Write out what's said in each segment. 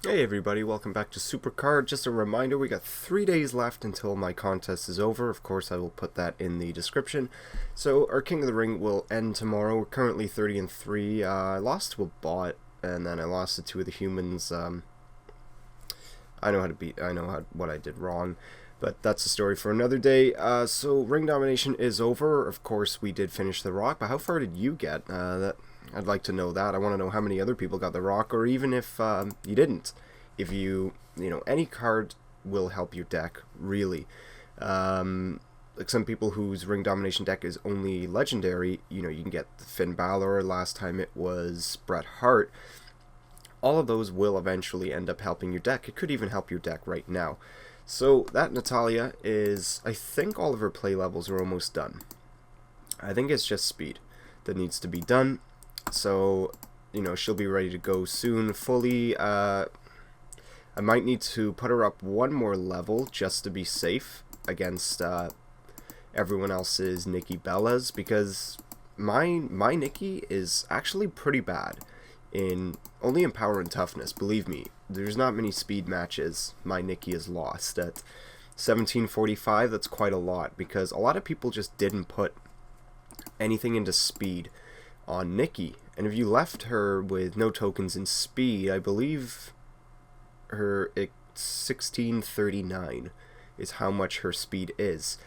Hey everybody, welcome back to Supercard. Just a reminder, we got 3 days left until my contest is over. Of course, I will put that in the description. So, our King of the Ring will end tomorrow. We're currently 30-3. I lost to a bot, and then I lost to two of the humans. I know what I did wrong, but that's a story for another day. So, ring domination is over. Of course, we did finish the rock, but how far did you get? I'd like to know that. I want to know how many other people got the rock, or even if you didn't. If any card will help your deck, really. Like some people whose ring domination deck is only legendary, you can get Finn Balor. Last time it was Bret Hart. All of those will eventually end up helping your deck. It could even help your deck right now. So that Natalia is, I think all of her play levels are almost done. I think it's just speed that needs to be done. So, she'll be ready to go soon, fully. I might need to put her up one more level just to be safe against everyone else's Nikki Bellas, because my Nikki is actually pretty bad, only in power and toughness. Believe me, there's not many speed matches my Nikki has lost. At 1745, that's quite a lot, because a lot of people just didn't put anything into speed on Nikki, and if you left her with no tokens in speed, I believe her 1639 is how much her speed is.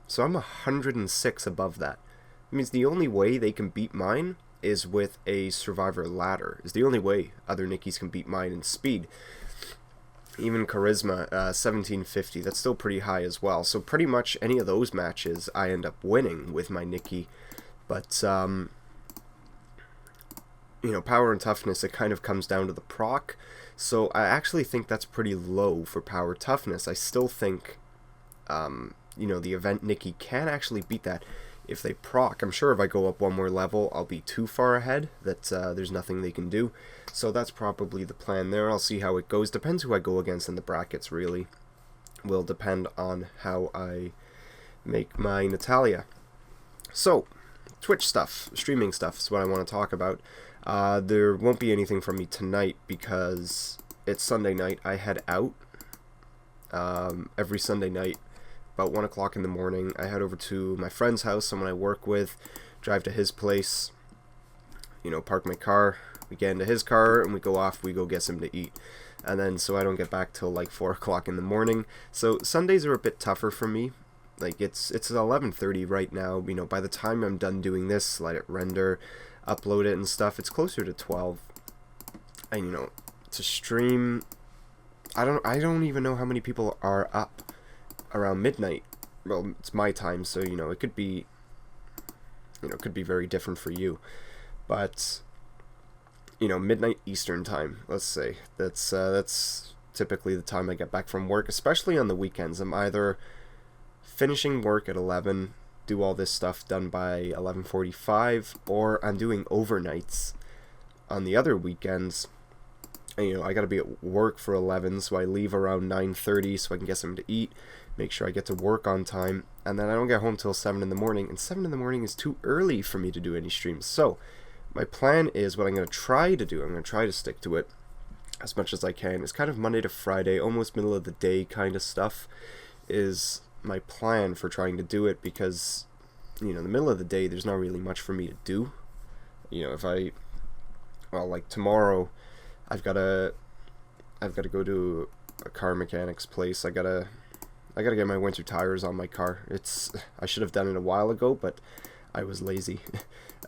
So I'm 106 above that. It means the only way they can beat mine is with a survivor ladder. Is the only way other Nikkis can beat mine in speed. Even charisma, 1750, that's still pretty high as well. So pretty much any of those matches I end up winning with my Nikki. But power and toughness, it kind of comes down to the proc. So I actually think that's pretty low for power toughness. I still think, the event Nikki can actually beat that if they proc. I'm sure if I go up one more level, I'll be too far ahead that there's nothing they can do. So that's probably the plan there. I'll see how it goes. Depends who I go against in the brackets, really. Will depend on how I make my Natalia. So, Twitch stuff, streaming stuff is what I want to talk about. There won't be anything from me tonight because it's Sunday night. I head out every Sunday night about 1 o'clock in the morning. I head over to my friend's house, someone I work with, drive to his place, park my car, we get into his car, and we go off, we go get something to eat. And then, so I don't get back till like 4 o'clock in the morning. So Sundays are a bit tougher for me. Like, it's 11:30 right now. By the time I'm done doing this, let it render, upload it and stuff, it's closer to 12. And to stream, I don't even know how many people are up around midnight. Well, it's my time, so it could be very different for you. But midnight Eastern time, let's say, that's typically the time I get back from work, especially on the weekends. I'm either finishing work at 11, do all this stuff done by 11:45, or I'm doing overnights on the other weekends. And, I gotta be at work for 11, so I leave around 9:30 so I can get something to eat, make sure I get to work on time, and then I don't get home till 7 in the morning, and 7 in the morning is too early for me to do any streams. So my plan is, what I'm gonna try to do, I'm gonna try to stick to it as much as I can. It's kind of Monday to Friday, almost middle of the day kind of stuff is my plan for trying to do it, because in the middle of the day there's not really much for me to do. Like tomorrow I've got to go to a car mechanic's place. I gotta get my winter tires on my car. I should have done it a while ago, but I was lazy.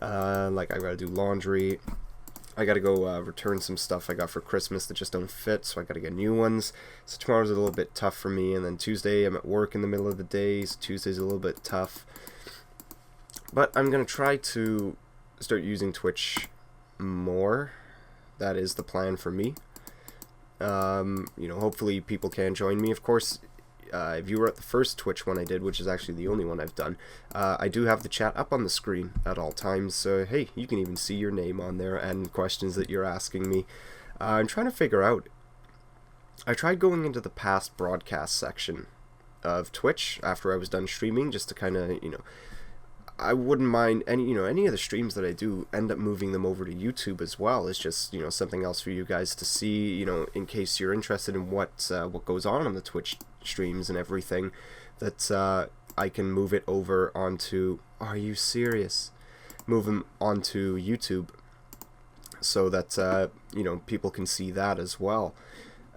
I gotta do laundry. I gotta go return some stuff I got for Christmas that just don't fit, so I gotta get new ones. So tomorrow's a little bit tough for me, and then Tuesday I'm at work in the middle of the day, so Tuesday's a little bit tough. But I'm gonna try to start using Twitch more. That is the plan for me. Hopefully people can join me. Of course, if you were at the first Twitch one I did, which is actually the only one I've done, I do have the chat up on the screen at all times, so hey, you can even see your name on there and questions that you're asking me. I'm trying to figure out, I tried going into the past broadcast section of Twitch after I was done streaming, just to kind of, I wouldn't mind any of the streams that I do end up moving them over to YouTube as well. It's just something else for you guys to see. In case you're interested in what goes on the Twitch streams and everything, that I can move it over onto. Are you serious? Move them onto YouTube, so that people can see that as well.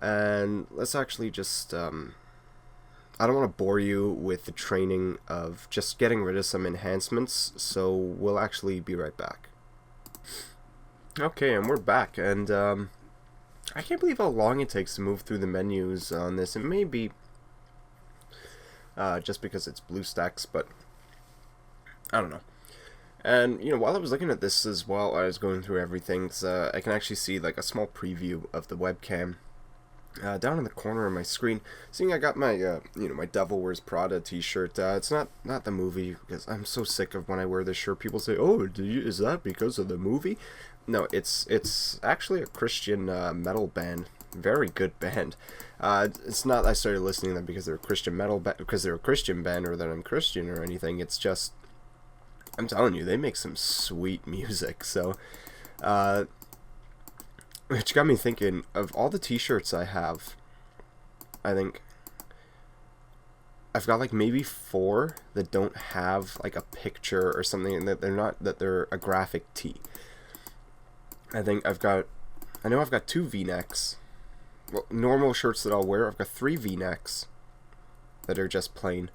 And let's actually just. I don't want to bore you with the training of just getting rid of some enhancements, so we'll actually be right back. Okay, and we're back, and I can't believe how long it takes to move through the menus on this. It may be just because it's BlueStacks, but I don't know. And, while I was looking at this as well, I was going through everything, so I can actually see like a small preview of the webcam. Down in the corner of my screen, seeing I got my my Devil Wears Prada t-shirt. It's not the movie, because I'm so sick of when I wear this shirt. People say, "Oh, is that because of the movie?" No, it's actually a Christian metal band. Very good band. It's not I started listening to them because they're a Christian metal because they're a Christian band, or that I'm Christian or anything. It's just, I'm telling you, they make some sweet music. So, which got me thinking, of all the t-shirts I have, I think I've got like maybe 4 that don't have like a picture or something, that they're a graphic tee. I know I've got 2 V-necks. Well, normal shirts that I'll wear, I've got 3 V-necks that are just plain.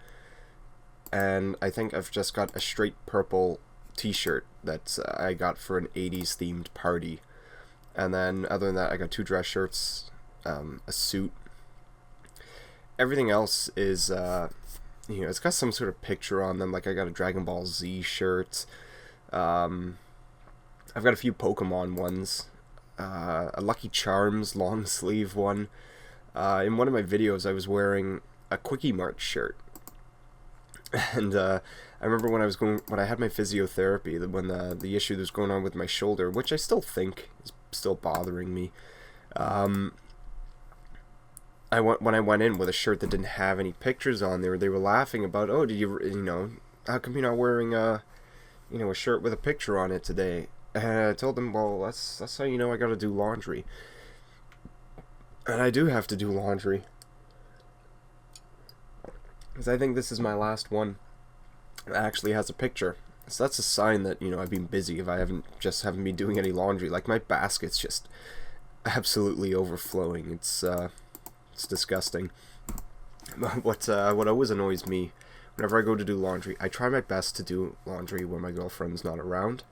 And I think I've just got a straight purple t-shirt that I got for an 80s themed party. And then, other than that, I got 2 dress shirts, a suit. Everything else is, it's got some sort of picture on them. Like, I got a Dragon Ball Z shirt. I've got a few Pokemon ones. A Lucky Charms long sleeve one. In one of my videos, I was wearing a Quickie Mart shirt. And I remember when I had my physiotherapy, when the issue that was going on with my shoulder, which I still think is still bothering me. When I went in with a shirt that didn't have any pictures on there, they were laughing about, "Oh, did you how come you're not wearing a shirt with a picture on it today?" And I told them, "Well, that's how I got to do laundry." And I do have to do laundry, because I think this is my last one that actually has a picture. So that's a sign that, I've been busy if I haven't been doing any laundry. Like, my basket's just absolutely overflowing. It's disgusting. What always annoys me, whenever I go to do laundry, I try my best to do laundry when my girlfriend's not around.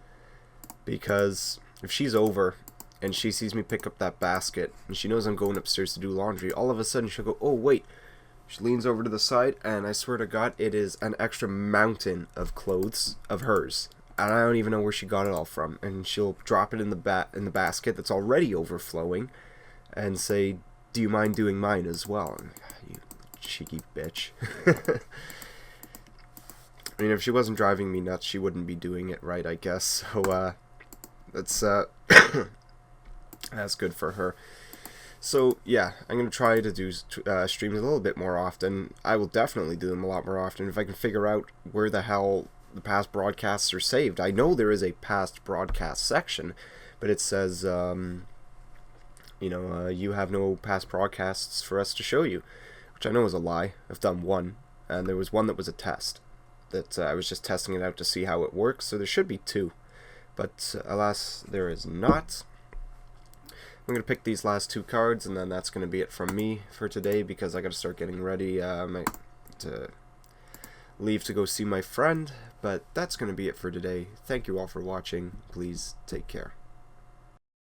Because if she's over and she sees me pick up that basket and she knows I'm going upstairs to do laundry, all of a sudden she'll go, "Oh, wait." She leans over to the side, and I swear to God, it is an extra mountain of clothes of hers, and I don't even know where she got it all from. And she'll drop it in the basket that's already overflowing, and say, "Do you mind doing mine as well?" And, you cheeky bitch. I mean, if she wasn't driving me nuts, she wouldn't be doing it right, I guess. So that's that's good for her. So, yeah, I'm going to try to do streams a little bit more often. I will definitely do them a lot more often if I can figure out where the hell the past broadcasts are saved. I know there is a past broadcast section, but it says, you have no past broadcasts for us to show you, which I know is a lie. I've done one, and there was one that was a test. That I was just testing it out to see how it works, so there should be 2. But, alas, there is not. I'm going to pick these last 2 cards, and then that's going to be it from me for today, because I got to start getting ready to leave to go see my friend. But that's going to be it for today. Thank you all for watching. Please take care.